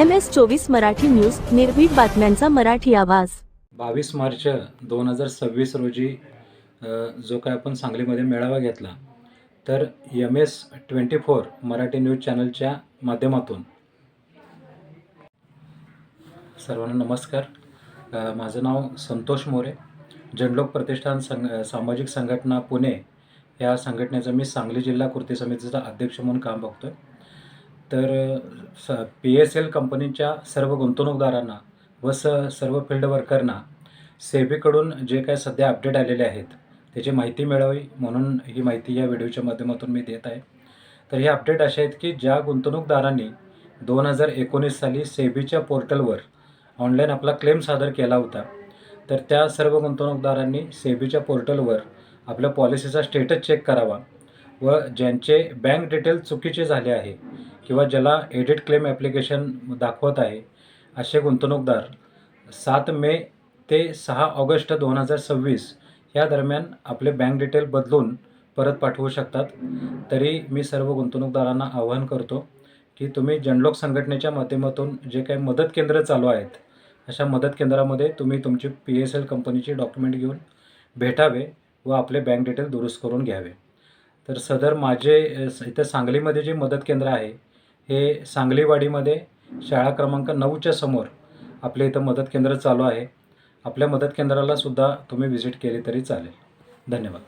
MS24 Marathi news, निर्भीड बातम्यांचा मराठी आवाज. 22 मार्च 2026 रोजी जो काय आपण सांगलीमध्ये मेळावा घेतला, तर MS24 मराठी न्यूज चॅनलच्या माध्यमातून सर्वांना नमस्कार. माझं नाव संतोष मोरे. जनलोक प्रतिष्ठान सामाजिक संघटना पुणे या संघटनेचं मी सांगली जिल्हा कृती समितीचा अध्यक्ष म्हणून काम बघतो आहे. तर PSL कंपनीच्या सर्व गुंतवणूकदारांना व सर्व फील्ड वर्करना सेबीकडून जे काय सध्या अपडेट आलेले आहेत त्याची माहिती मिळावी म्हणून ही माहिती या व्हिडिओच्या माध्यमातून मी देत आहे. तर हे अपडेट असे आहेत की ज्या गुंतवणूकदारांनी 2019 साली सेबीच्या पोर्टलवर ऑनलाईन आपला क्लेम सादर केला होता, तर त्या सर्व गुंतवणूकदारांनी सेबीच्या पोर्टलवर आपल्या पॉलिसीचा स्टेटस चेक करावा व ज्यांचे बँक डिटेल चुकीचे झाले आहे किंवा ज्याला एडिट क्लेम ॲप्लिकेशन दाखवत आहे असे गुंतवणूकदार 7 मे ते 6 ऑगस्ट 2026 या दरम्यान आपले बँक डिटेल बदलून परत पाठवू शकतात. तरी मी सर्व गुंतवणूकदारांना आवाहन करतो की तुम्ही जनलोक संघटनेच्या माध्यमातून जे काही मदत केंद्र चालू आहेत अशा मदत केंद्रामध्ये तुम्ही तुमची PSL कंपनीची डॉक्युमेंट घेऊन भेटावे व आपले बँक डिटेल दुरुस्त करून घ्यावे. तर सदर माझे इथं सांगलीमध्ये जे मदत केंद्र आहे हे सांगलीवाडीमध्ये शाळा क्रमांक 9च्या समोर आपल्या इथं मदत केंद्र चालू आहे. आपल्या मदत केंद्राला सुद्धा तुम्ही व्हिजिट केली तरी चालेल. धन्यवाद.